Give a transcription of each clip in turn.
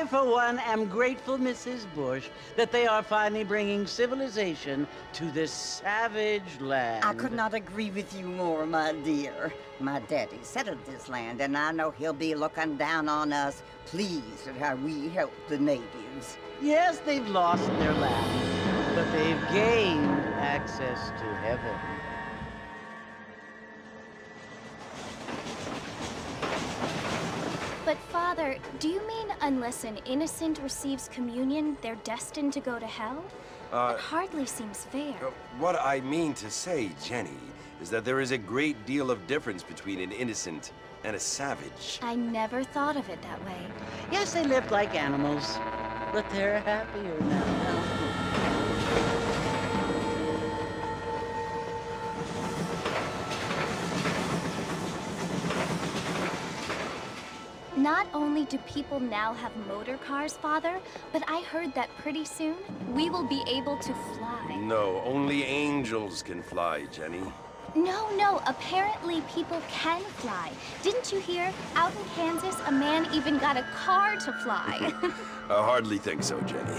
I, for one, am grateful, Mrs. Bush, that they are finally bringing civilization to this savage land. I could not agree with you more, my dear. My daddy settled this land, and I know he'll be looking down on us, pleased at how we help the natives. Yes, they've lost their land, but they've gained access to heaven. But Father, do you mean unless an innocent receives communion, they're destined to go to hell? That hardly seems fair. What I mean to say, Jenny, is that there is a great deal of difference between an innocent and a savage. I never thought of it that way. Yes, they lived like animals, but they're happier now. Not only do people now have motor cars, Father, but I heard that pretty soon we will be able to fly. No, only angels can fly, Jenny. No, apparently people can fly. Didn't you hear? Out in Kansas, a man even got a car to fly. I hardly think so, Jenny.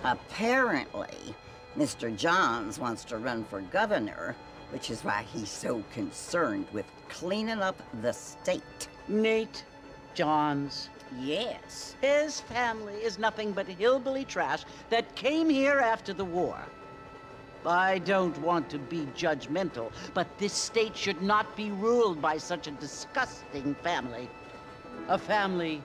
Apparently, Mr. Johns wants to run for governor, which is why he's so concerned with cleaning up the state. Nate Johns. Yes. His family is nothing but hillbilly trash that came here after the war. I don't want to be judgmental, but this state should not be ruled by such a disgusting family. A family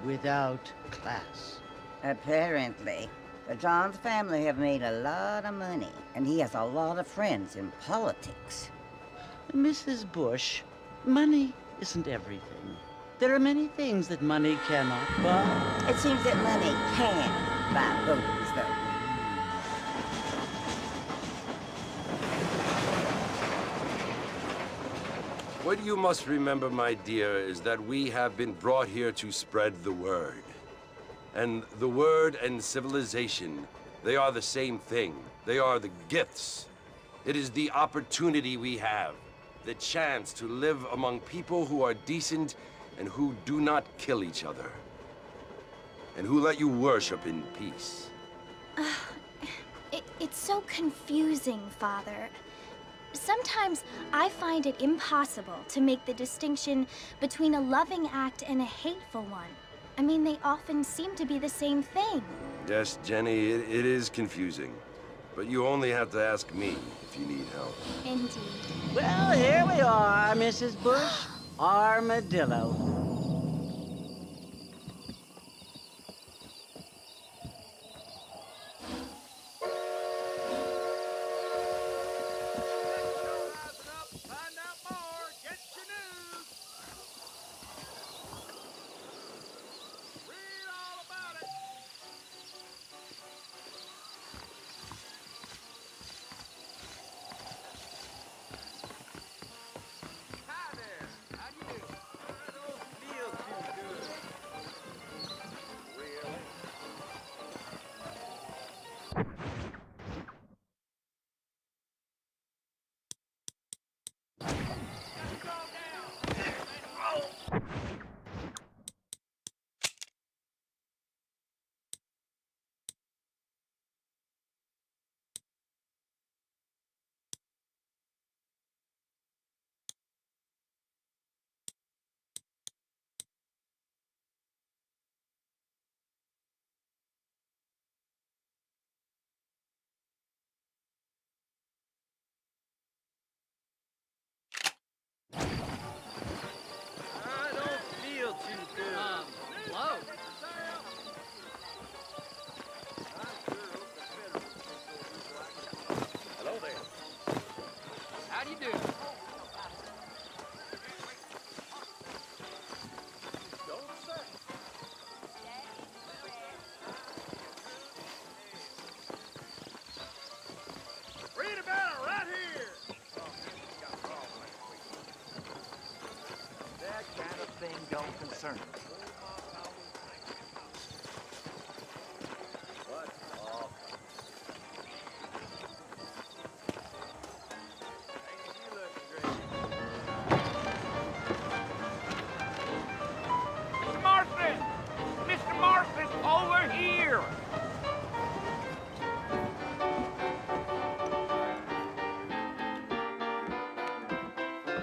without class. Apparently. The Johns family have made a lot of money, and he has a lot of friends in politics. Mrs. Bush, money isn't everything. There are many things that money cannot buy. It seems that money can buy voters, though. What you must remember, my dear, is that we have been brought here to spread the word. And the word and civilization, they are the same thing. They are the gifts. It is the opportunity we have, the chance to live among people who are decent and who do not kill each other, and who let you worship in peace. It's so confusing, Father. Sometimes I find it impossible to make the distinction between a loving act and a hateful one. I mean, they often seem to be the same thing. Yes, Jenny, it is confusing. But you only have to ask me if you need help. Indeed. Well, here we are, Mrs. Bush. Armadillo.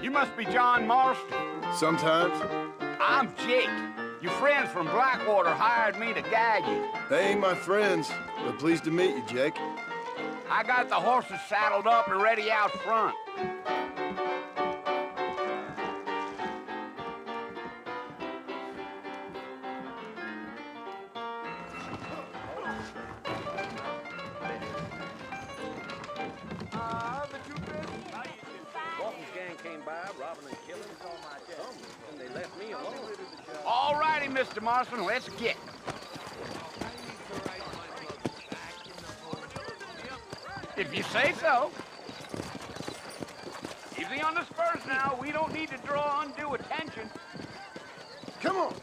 You must be John Marston. Sometimes. I'm Jake. Your friends from Blackwater hired me to guide you. They ain't my friends, but pleased to meet you, Jake. I got the horses saddled up and ready out front. All righty, Mr. Marston, let's get. If you say so. Easy on the spurs now. We don't need to draw undue attention. Come on.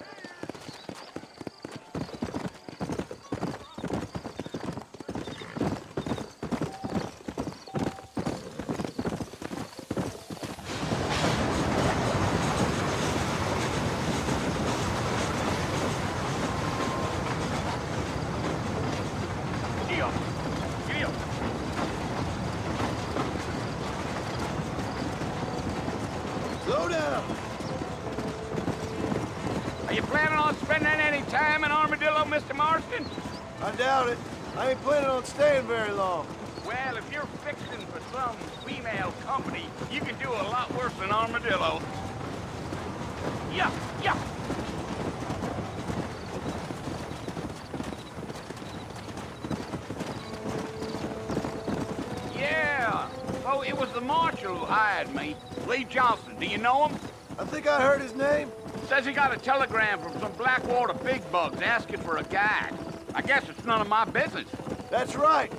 Slow down. Are you planning on spending any time in Armadillo, Mr. Marston? I doubt it. I ain't planning on staying very long. Well, if you're fixing for some female company, you can do a lot worse than Armadillo. Yeah, yeah. Yeah. Oh, it was the marshal who hired me. Lee Johnson. Do you know him? I think I heard his name. Says he got a telegram from some Blackwater big bugs asking for a guide. I guess it's none of my business. That's right.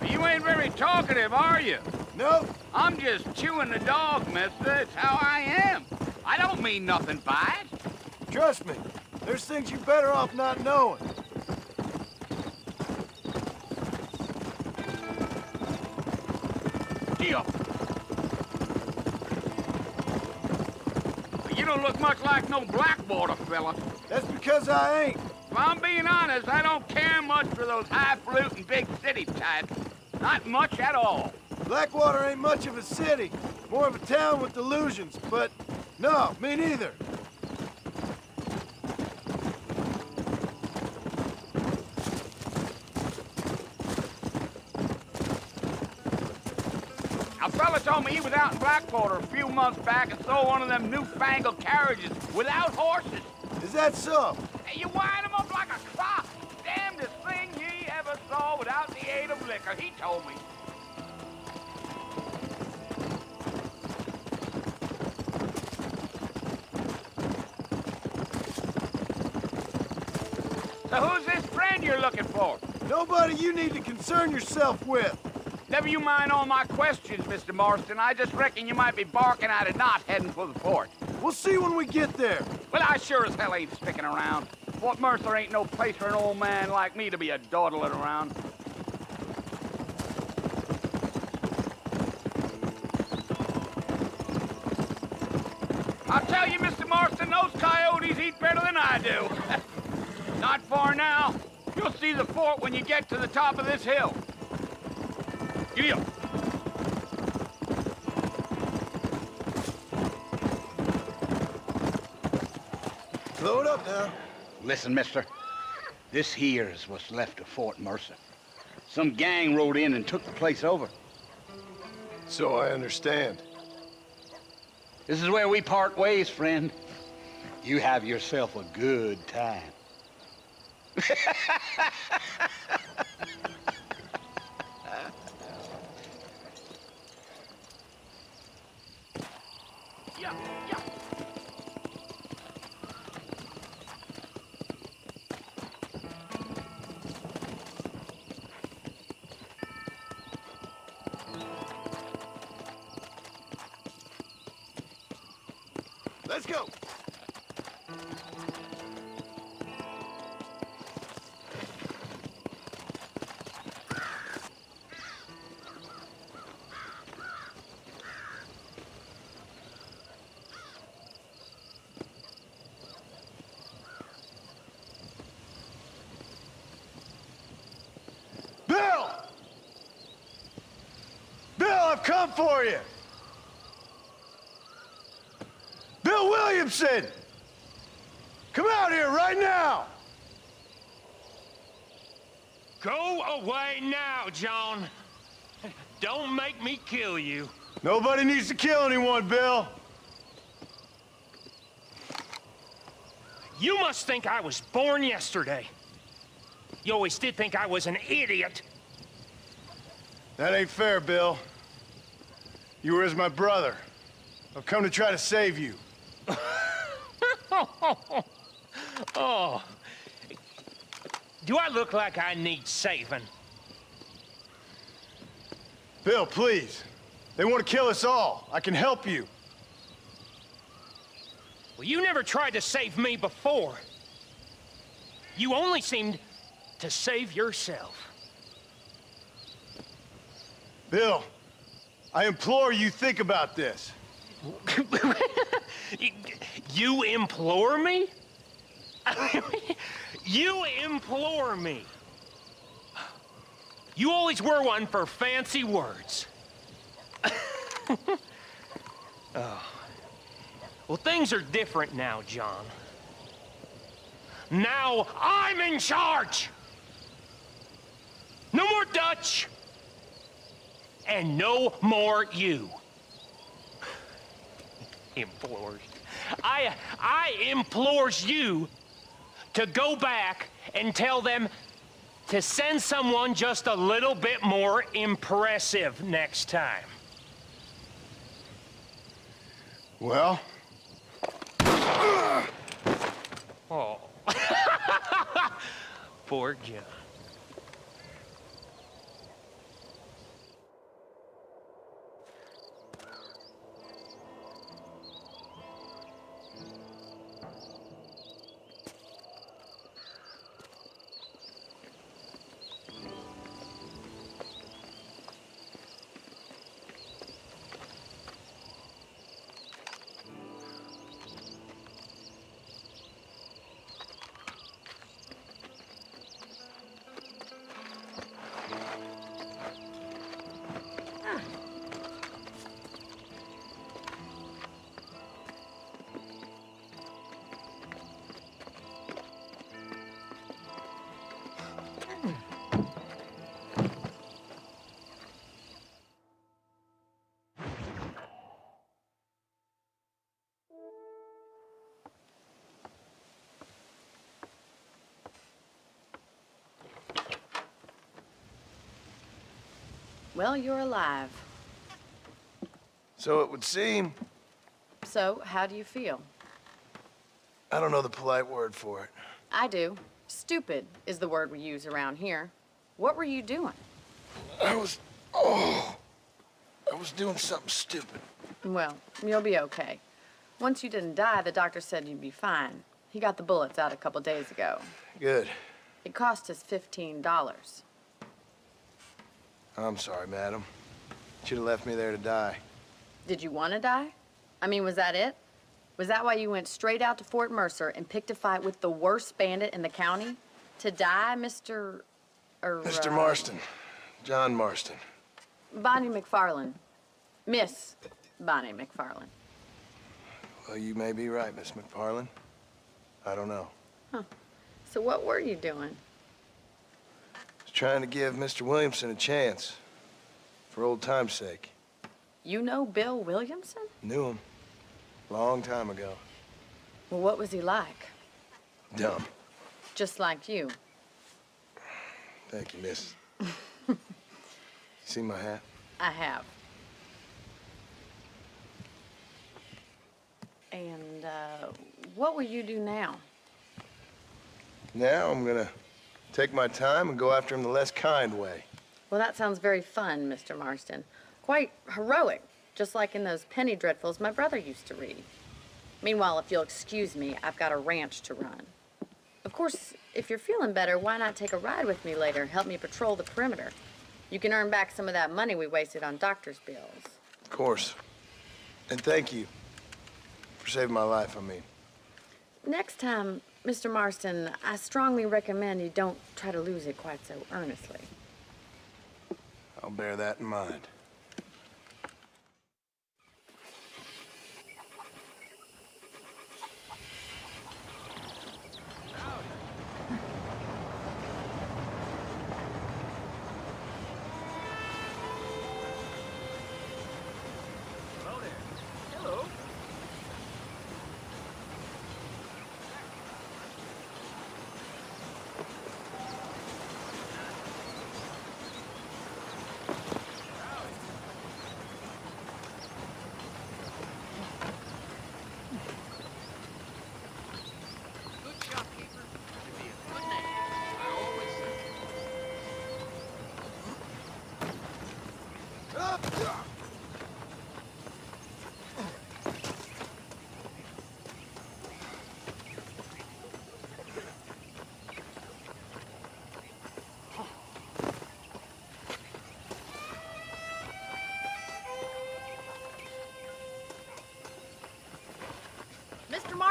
You ain't very talkative, are you? Nope. I'm just chewing the dog, mister. It's how I am. I don't mean nothing by it. Trust me. There's things you're better off not knowing. Deal. You don't look much like no Blackwater fella. That's because I ain't. If I'm being honest, I don't care much for those highfalutin big city types. Not much at all. Blackwater ain't much of a city. More of a town with delusions, but no, me neither. A fella told me he was out in Blackwater a few months back and saw one of them newfangled carriages without horses. Is that so? And you wind them up like a clock. Damnedest thing ye ever saw without the aid of liquor, he told me. So who's this friend you're looking for? Nobody you need to concern yourself with. Never you mind all my questions, Mr. Marston. I just reckon you might be barking at a knot heading for the fort. We'll see when we get there. Well, I sure as hell ain't sticking around. Fort Mercer ain't no place for an old man like me to be a dawdling around. I'll tell you, Mr. Marston, those coyotes eat better than I do. Not far now. You'll see the fort when you get to the top of this hill. Giddy up. Slow it up now. Listen, mister. This here is what's left of Fort Mercer. Some gang rode in and took the place over. So I understand. This is where we part ways, friend. You have yourself a good time. Yeah, yeah. Let's go. I've come for you! Bill Williamson! Come out here right now! Go away now, John. Don't make me kill you. Nobody needs to kill anyone, Bill. You must think I was born yesterday. You always did think I was an idiot. That ain't fair, Bill. You were as my brother. I've come to try to save you. Oh. Do I look like I need saving? Bill, please. They want to kill us all. I can help you. Well, you never tried to save me before. You only seemed to save yourself. Bill, I implore you think about this. You implore me? You implore me. You always were one for fancy words. Oh. Well, things are different now, John. Now I'm in charge! No more Dutch! And no more you. Implores. I implores you to go back and tell them to send someone just a little bit more impressive next time. Well? Oh. Poor John. Well, you're alive. So it would seem. So, how do you feel? I don't know the polite word for it. I do. Stupid is the word we use around here. What were you doing? I was doing something stupid. Well, you'll be okay. Once you didn't die, the doctor said you'd be fine. He got the bullets out a couple days ago. Good. It cost us $15. I'm sorry, madam. Should have left me there to die. Did you want to die? I mean, was that it? Was that why you went straight out to Fort Mercer and picked a fight with the worst bandit in the county? To die, Mr. Mr. Marston. John Marston. Bonnie McFarland. Miss Bonnie McFarland. Well, you may be right, Miss McFarland. I don't know. Huh. So what were you doing? I was trying to give Mr. Williamson a chance. For old time's sake. You know Bill Williamson? Knew him. Long time ago. Well, what was he like? Dumb. Just like you. Thank you, miss. See my hat? I have. And, what will you do now? Now I'm gonna take my time and go after him the less kind way. Well, that sounds very fun, Mr. Marston. Quite heroic, just like in those penny dreadfuls my brother used to read. Meanwhile, if you'll excuse me, I've got a ranch to run. Of course, if you're feeling better, why not take a ride with me later and help me patrol the perimeter? You can earn back some of that money we wasted on doctor's bills. Of course. And thank you for saving my life, I mean. Next time, Mr. Marston, I strongly recommend you don't try to lose it quite so earnestly. I'll bear that in mind.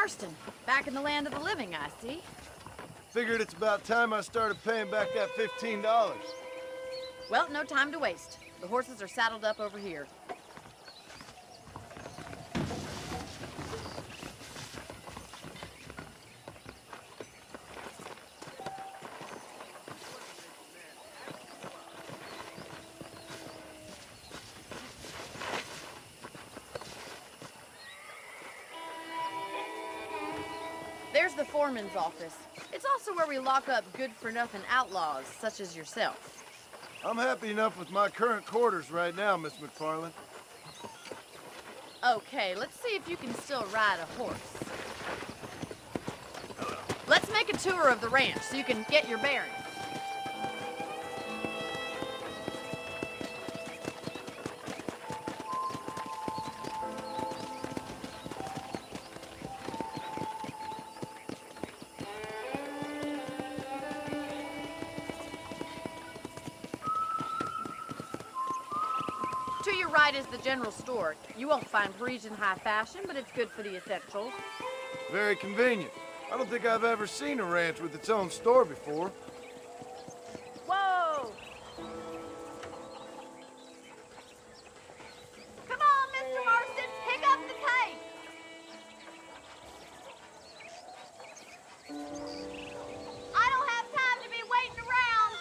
Marston, back in the land of the living, I see. Figured it's about time I started paying back that $15. Well, no time to waste. The horses are saddled up over here. There's the foreman's office. It's also where we lock up good-for-nothing outlaws, such as yourself. I'm happy enough with my current quarters right now, Miss McFarland. Okay, let's see if you can still ride a horse. Let's make a tour of the ranch so you can get your bearings. To your right is the general store. You won't find Parisian high fashion, but it's good for the essentials. Very convenient. I don't think I've ever seen a ranch with its own store before. Whoa! Come on, Mr. Marston, pick up the pace! I don't have time to be waiting around!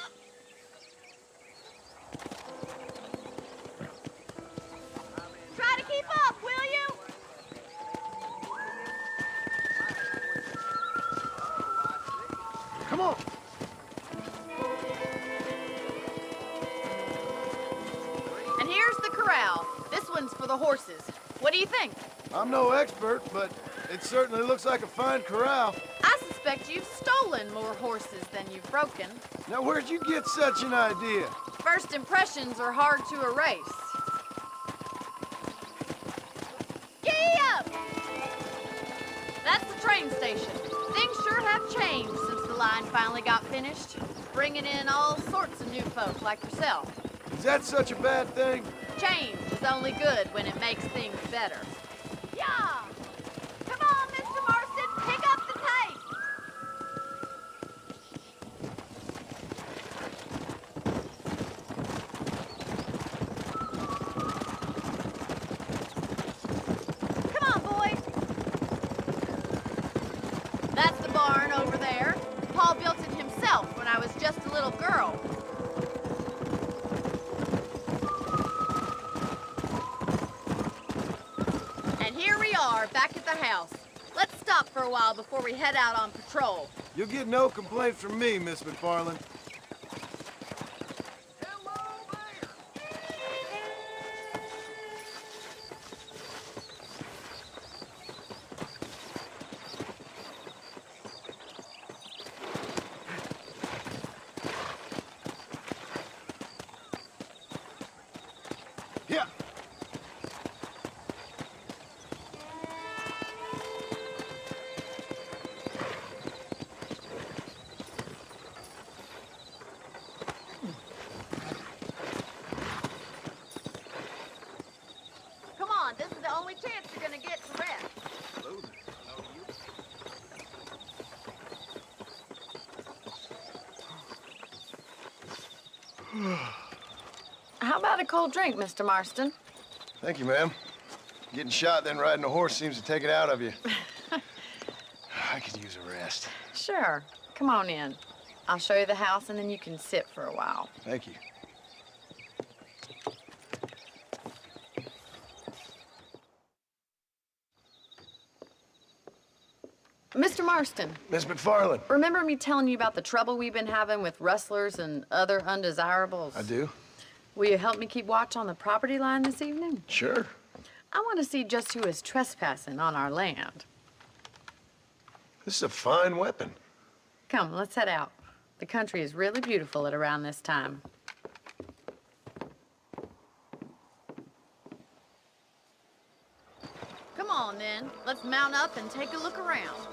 Try to keep up, will you? Come on. And here's the corral. This one's for the horses. What do you think? I'm no expert, but it certainly looks like a fine corral. I suspect you've stolen more horses than you've broken. Now, where'd you get such an idea? First impressions are hard to erase. Giddy up! That's the train station. Things sure have changed since the line finally got finished, bringing in all sorts of new folk like yourself. Is that such a bad thing? Change is only good when it makes things better. Yeah! Come on, Mr. Marston, pick up the pace! Come on, boys! That's the barn over there. Paul built it himself when I was just a little girl. And here we are, back at the house. Let's stop for a while before we head out on patrol. You'll get no complaints from me, Miss McFarland. Yeah. Come on, this is the only chance you're gonna get to rest. How about a cold drink, Mr. Marston? Thank you, ma'am. Getting shot, then riding a horse seems to take it out of you. I could use a rest. Sure. Come on in. I'll show you the house, and then you can sit for a while. Thank you. Mr. Marston, Miss McFarland. remember me telling you about the trouble we've been having with rustlers and other undesirables? I do. Will you help me keep watch on the property line this evening? Sure. I want to see just who is trespassing on our land. This is a fine weapon. Come, let's head out. The country is really beautiful at around this time. Come on, then. Let's mount up and take a look around.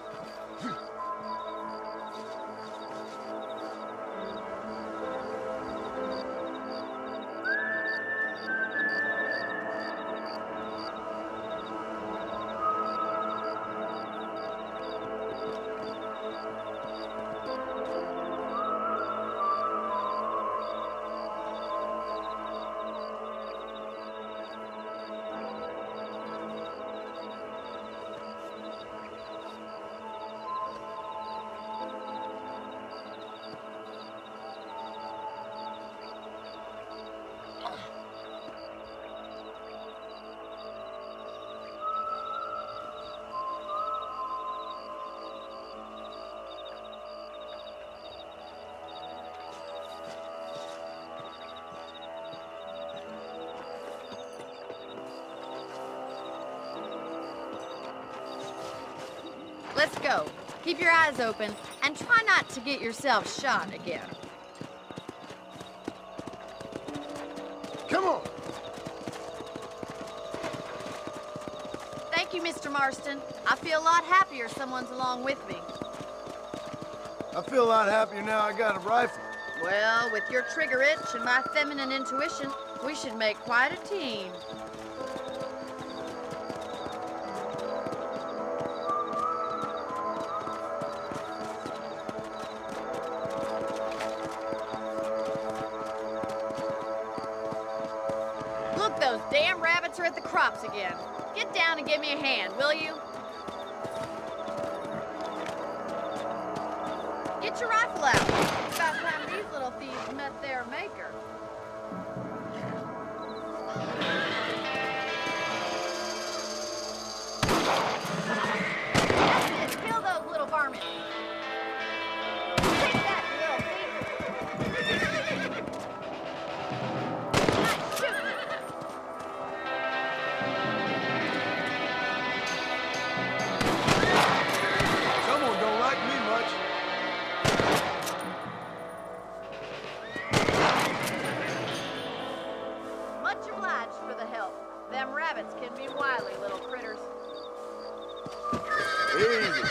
Let's go. Keep your eyes open and try not to get yourself shot again. Come on. Thank you, Mr. Marston. I feel a lot happier someone's along with me. I feel a lot happier now I got a rifle. Well, with your trigger itch and my feminine intuition, we should make quite a team. Look, those damn rabbits are at the crops again. Get down and give me a hand, will you? Get your rifle out. It's about time these little thieves met their maker. That's it. Kill those little varmints. Take that, you little thief. Nice shooting. Someone don't like me much. Much obliged for the help. Them rabbits can be wily little critters. Easy.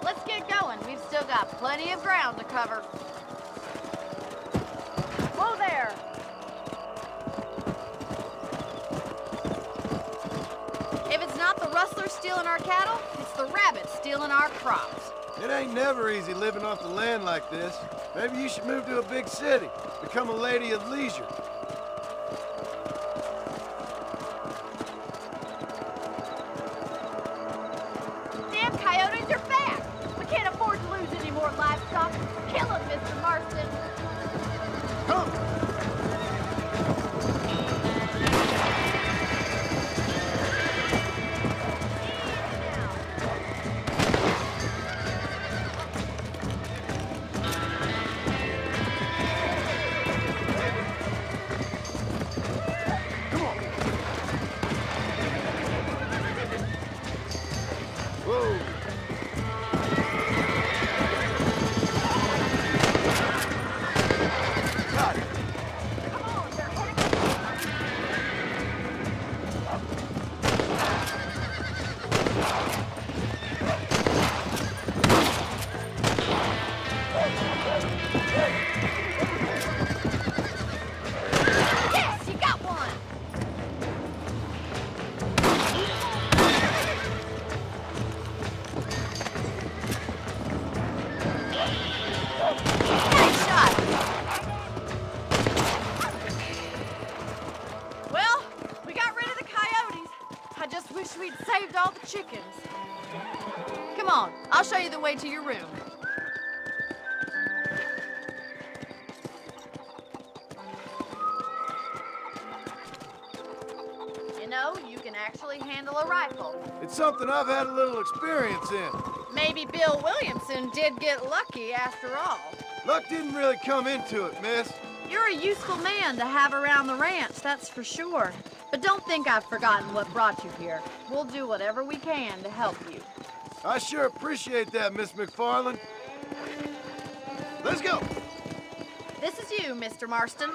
Let's get going. We've still got plenty of ground to cover. Whoa there! If it's not the rustlers stealing our cattle, it's the rabbits stealing our crops. It ain't never easy living off the land like this. Maybe you should move to a big city. Become a lady of leisure. Damn coyotes are back! We can't afford to lose any more livestock. Kill them, Mr. Marston. Come! Come on! Whoa! Got it. Come on, they're heading. Yes, you got one. Nice shot. Well, we got rid of the coyotes. I just wish we'd saved all the chickens. Come on, I'll show you the way to your room. You know, you can actually handle a rifle. It's something I've had a little experience in. Maybe Bill Williamson did get lucky after all. Luck didn't really come into it, miss. You're a useful man to have around the ranch, that's for sure. But don't think I've forgotten what brought you here. We'll do whatever we can to help you. I sure appreciate that, Miss McFarland. Let's go. This is you, Mr. Marston.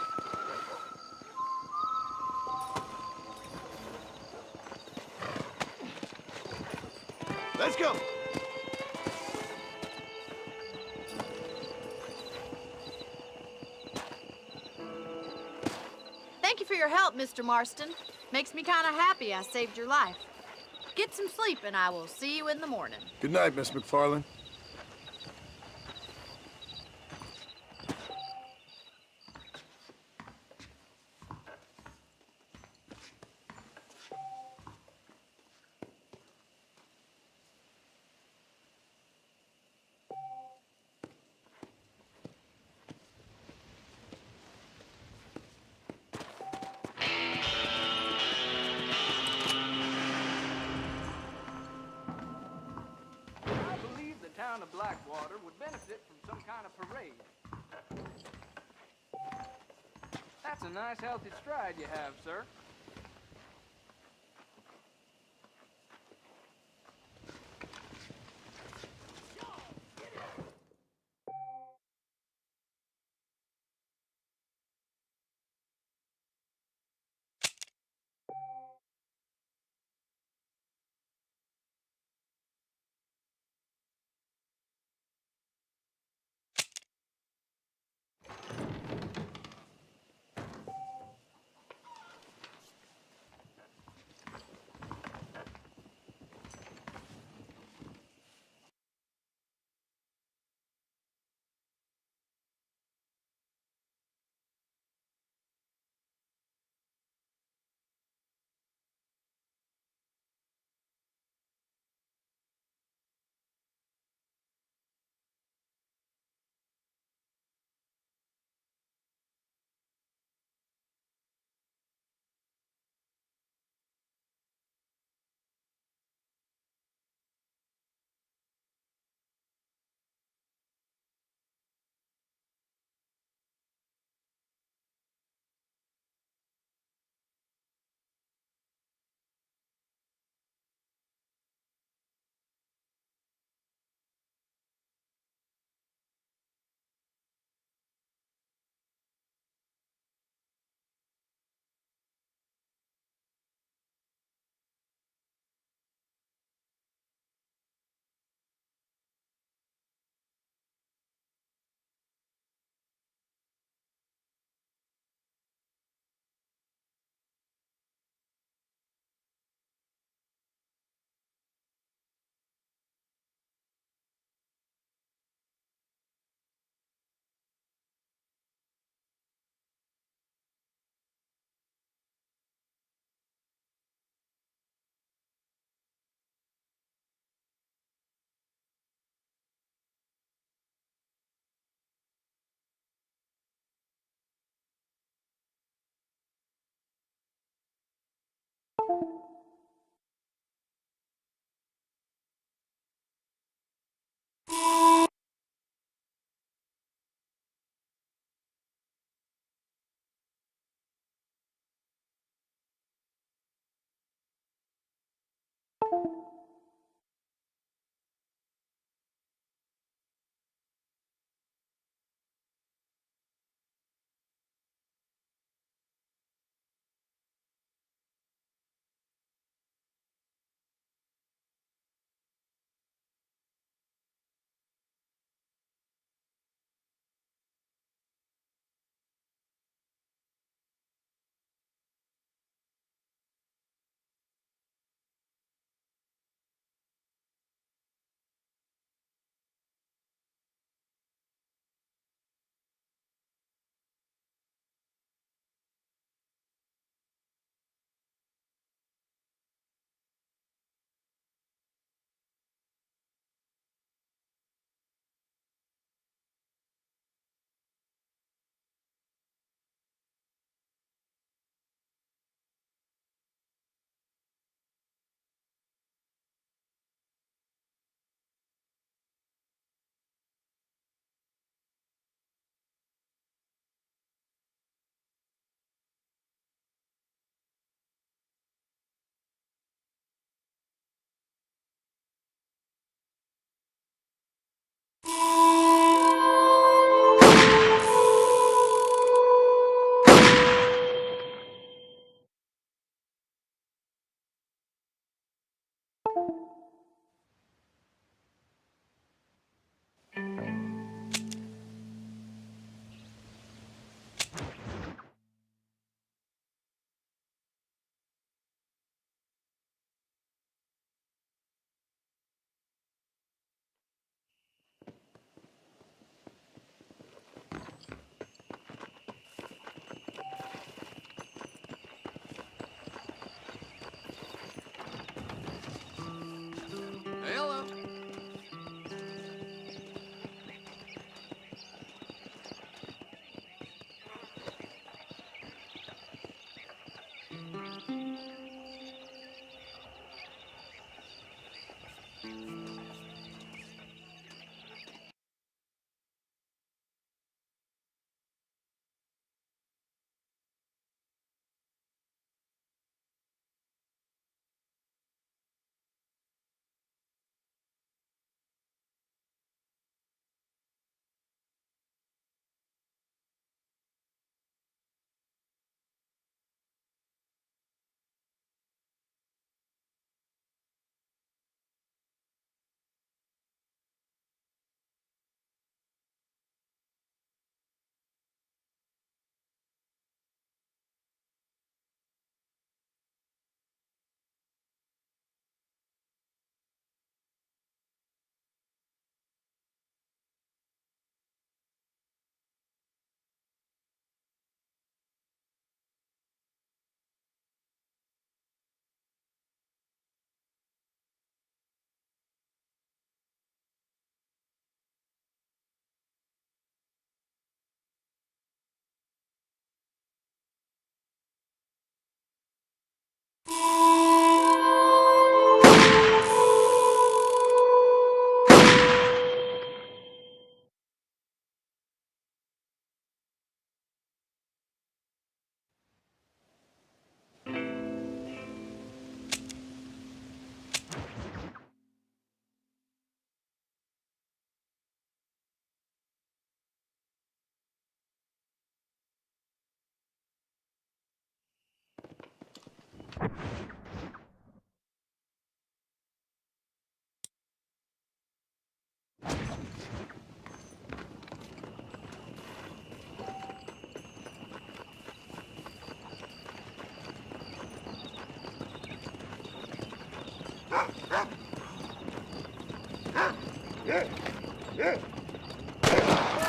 Let's go. Thank you for your help, Mr. Marston. Makes me kind of happy I saved your life. Get some sleep and I will see you in the morning. Good night, Miss McFarland. Blackwater would benefit from some kind of parade. That's a nice healthy stride you have, sir.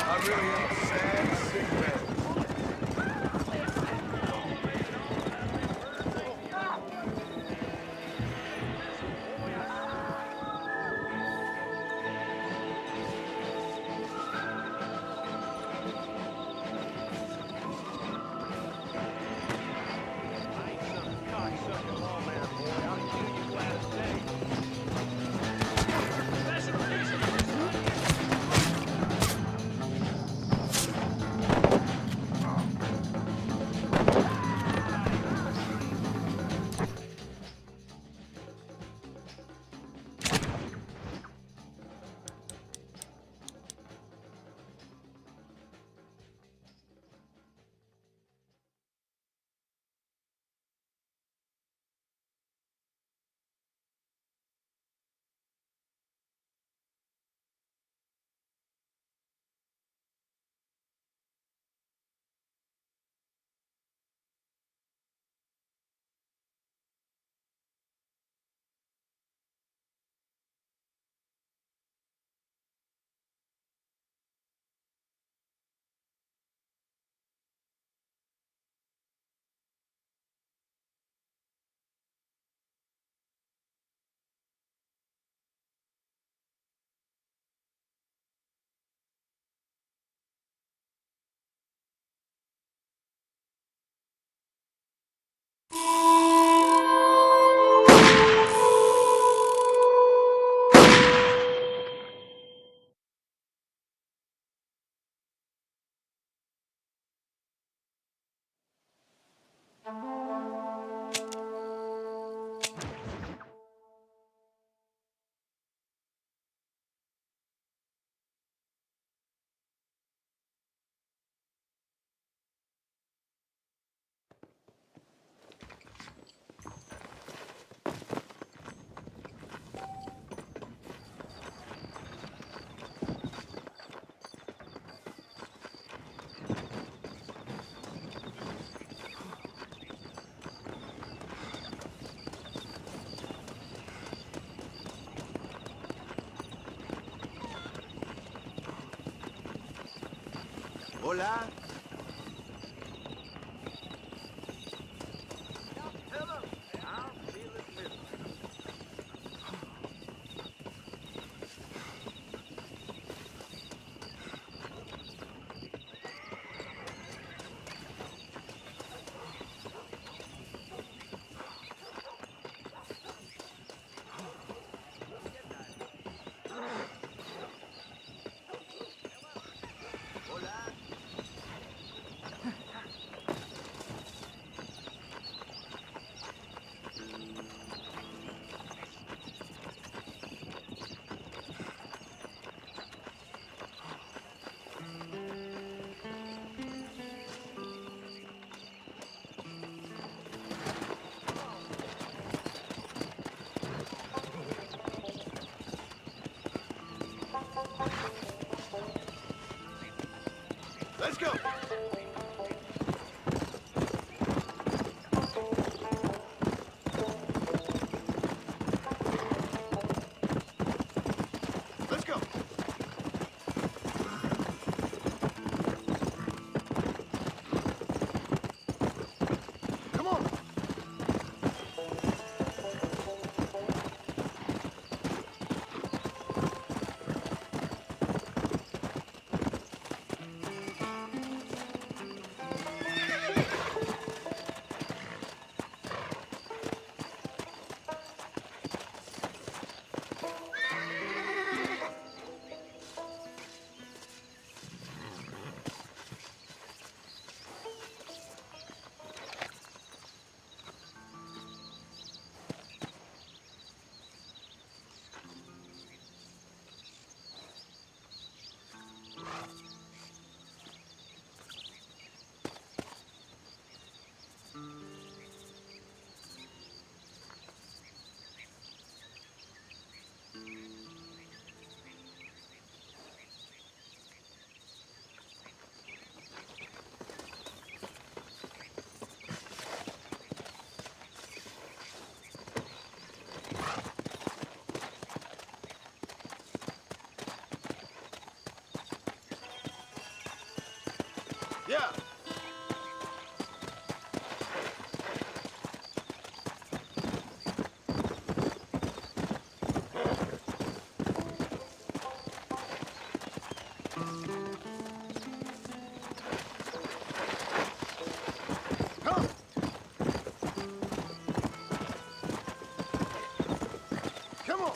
I really am a sad, sick man. Hola. Let's go. Let's go. Come on. Yeah. Come. Come on.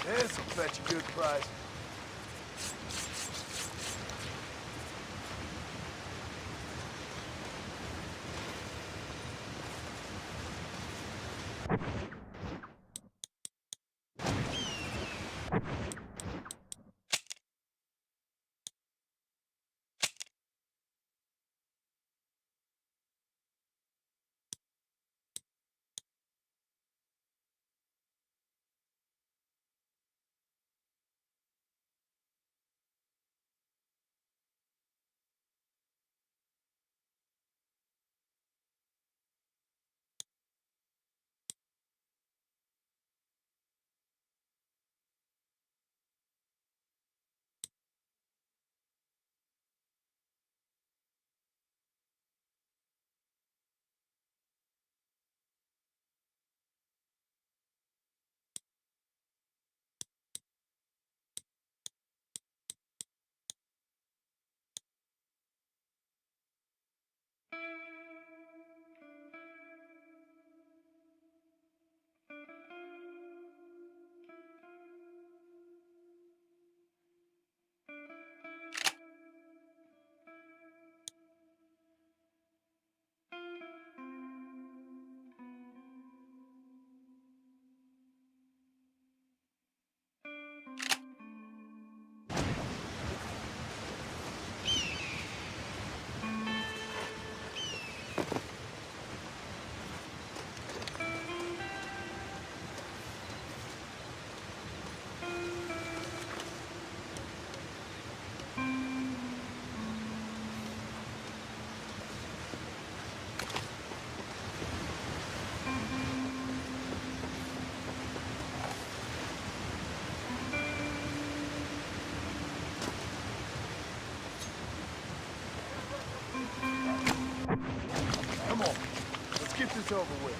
This'll fetch a good price. Come on, let's get this over with.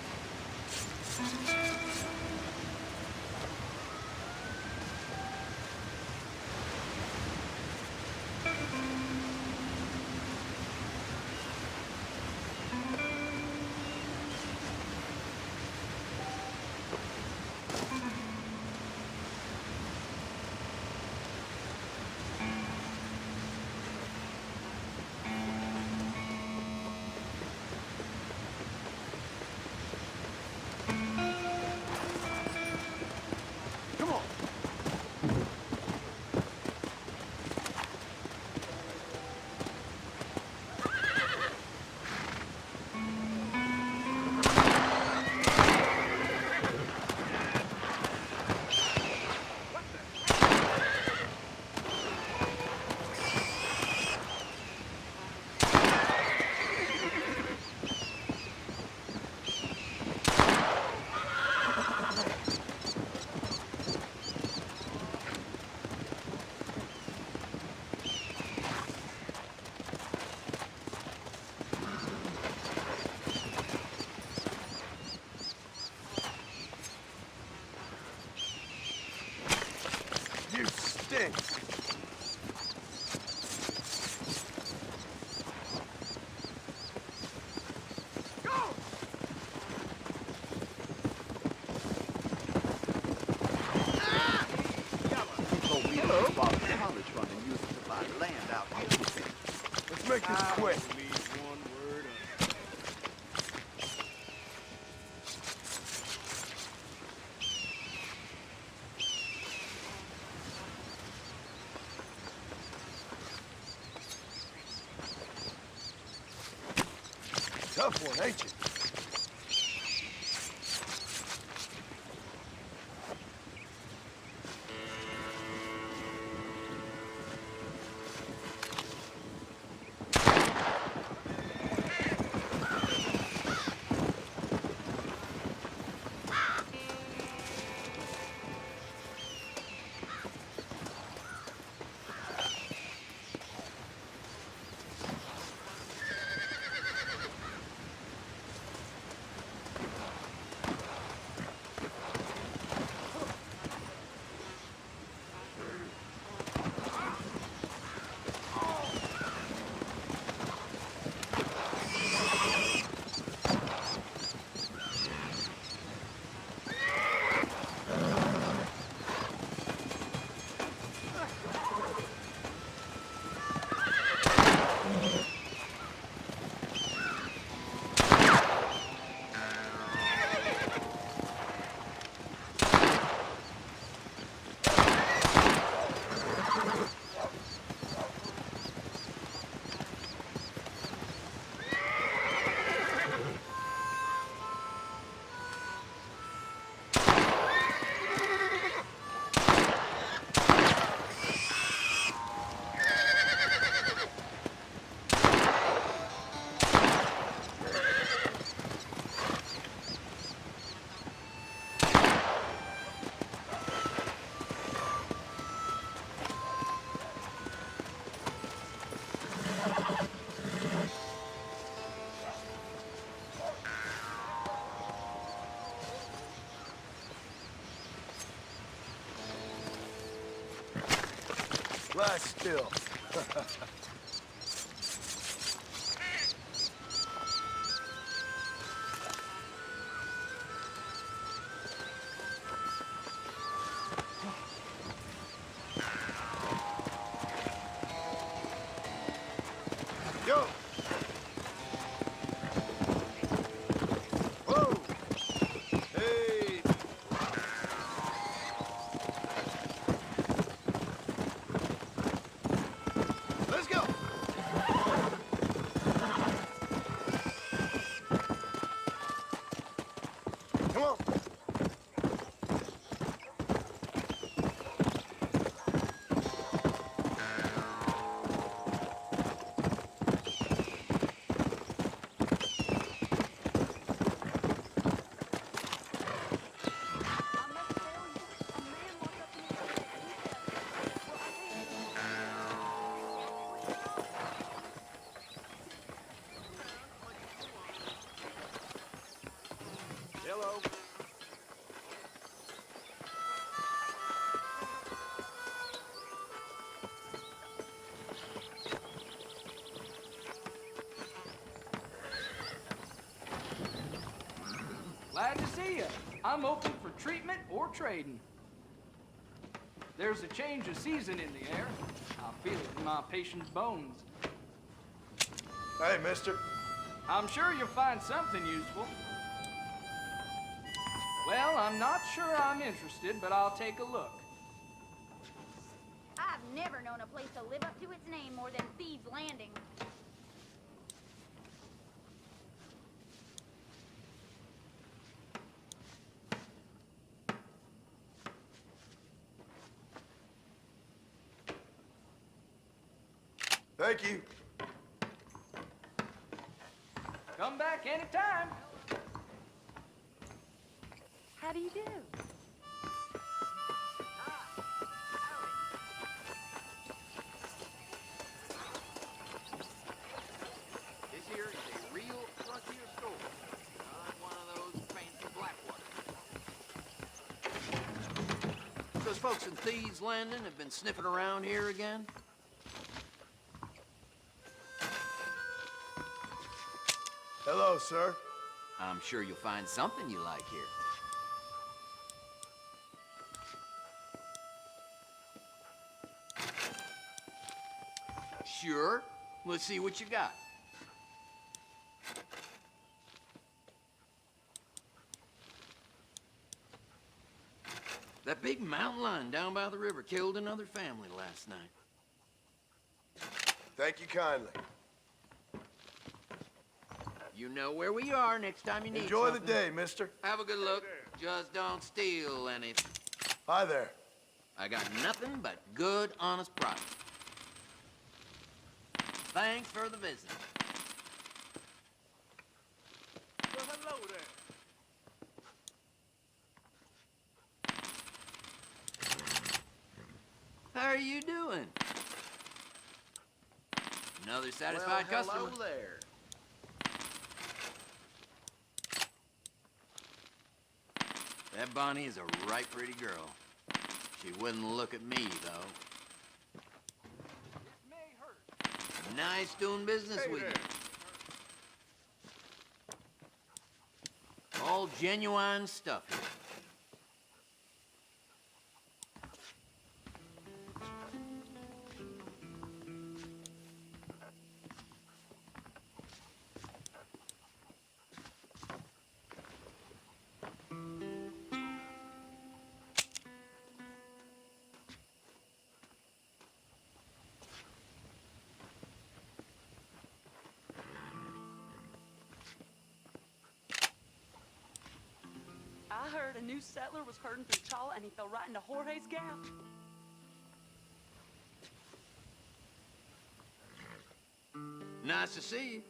You stink. make this quick. Tough one, ain't you? Lie still. Yo! Whoa! Hey! Let's go! Come on! Hello. Glad to see you. I'm open for treatment or trading. There's a change of season in the air. I feel it in my patient's bones. Hey, mister. I'm sure you'll find something useful. Well, I'm not sure I'm interested, but I'll take a look. I've never known a place to live up to its name more than Thieves' Landing. Thank you. Come back anytime. How do you do? This here is a real frontier store. Not one of those fancy Blackwater. Those folks in Thieves' Landing have been sniffing around here again? Hello, sir. I'm sure you'll find something you like here. Sure. Let's see what you got. That big mountain lion down by the river killed another family last night. Thank you kindly. You know where we are next time you need Enjoy something. the day, mister. Have a good look. Just don't steal anything. Hi there. I got nothing but good, honest price. Thanks for the visit. Well, hello there. How are you doing? Another satisfied customer. Hello there. That Bonnie is a right pretty girl. She wouldn't look at me, though. It may hurt. Nice doing business with you. All genuine stuff here. I heard a new settler was herding through Chala and he fell right into Jorge's gap. Nice to see you.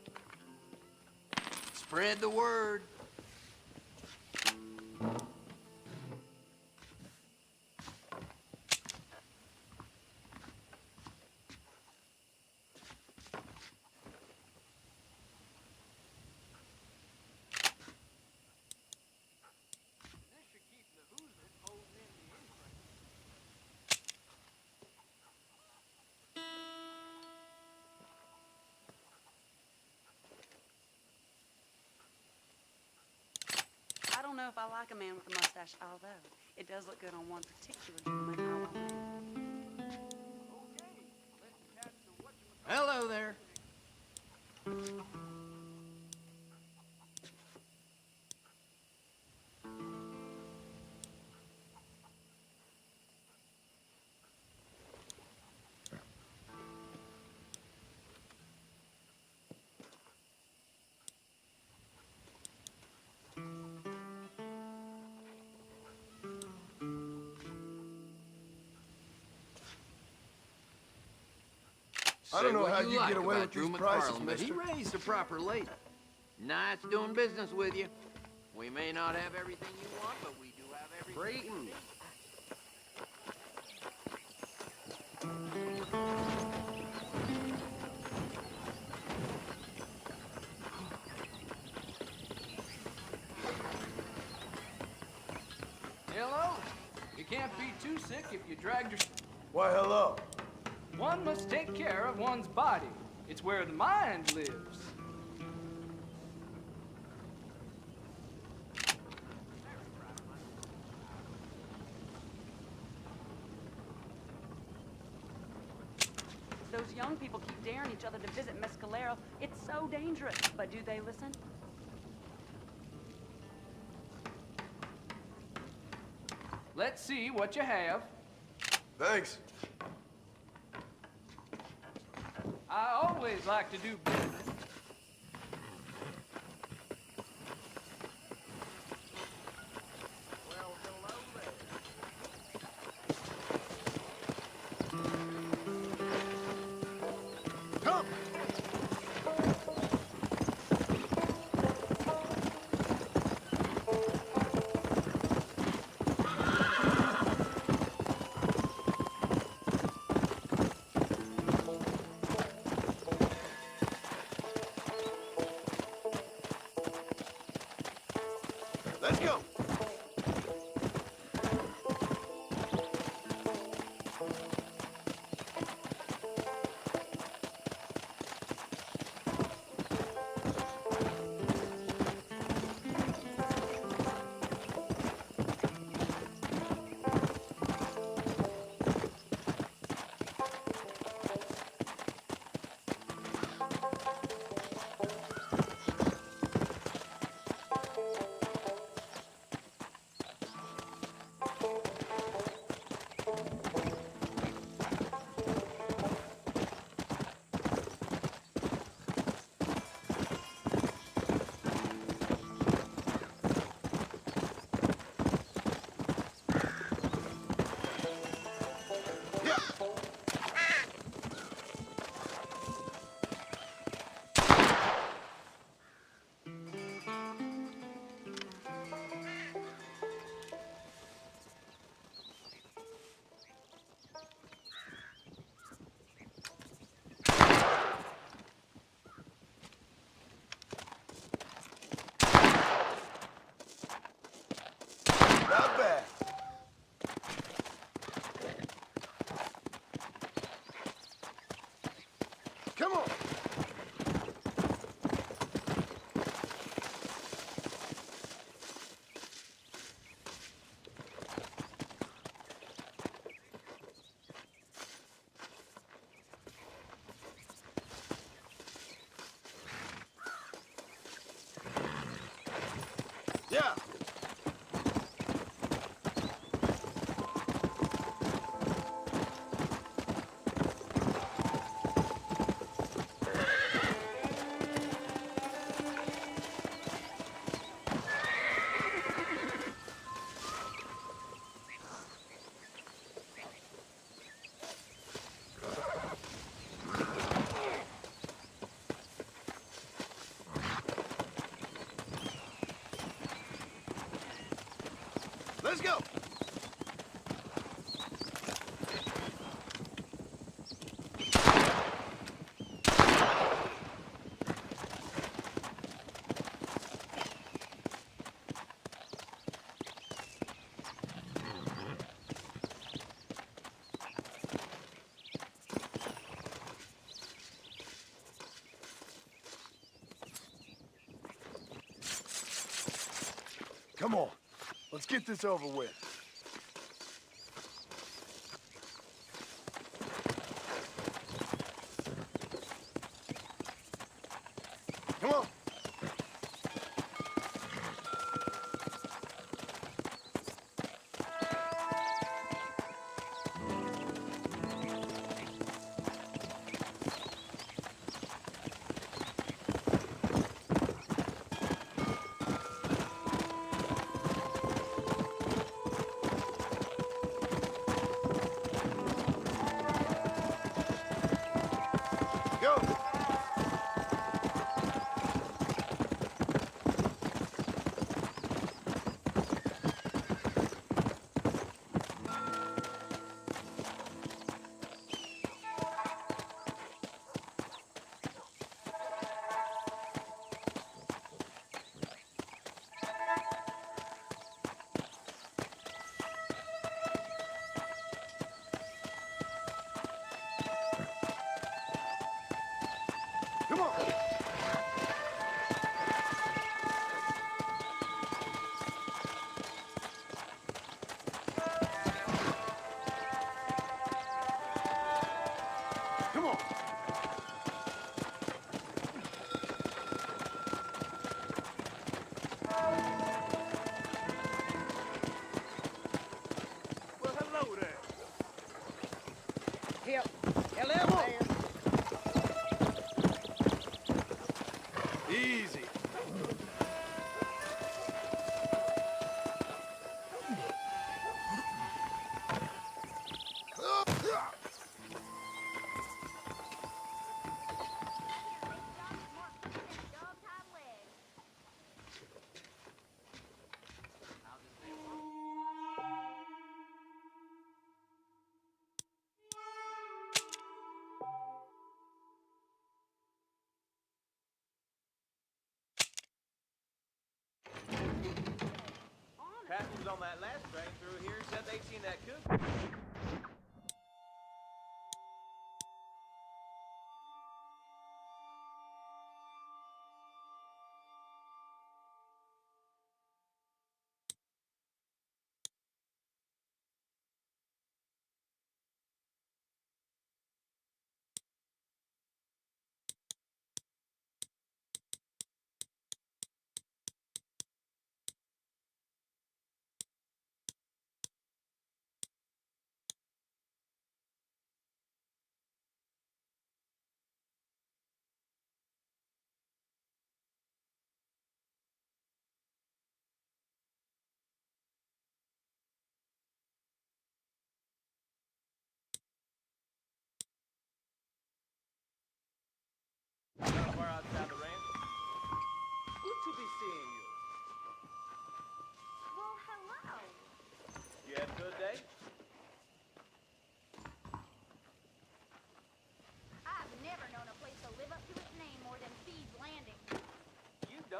Spread the word. I don't know if I like a man with a mustache, although it does look good on one particular gentleman. Hello there. I don't know how Say what you like get away about with Drew these prices, McFarlane, but he mister. raised the proper lady. Nice doing business with you. We may not have everything you want, but we do have everything you need. Hello. You can't be too sick if you dragged your... Why, hello. One must take care of one's body. It's where the mind lives. Those young people keep daring each other to visit Mescalero. It's so dangerous. But do they listen? Let's see what you have. Thanks. I always like to do business. Come! Come on. Let's get this over with. Come on. Go. Come on.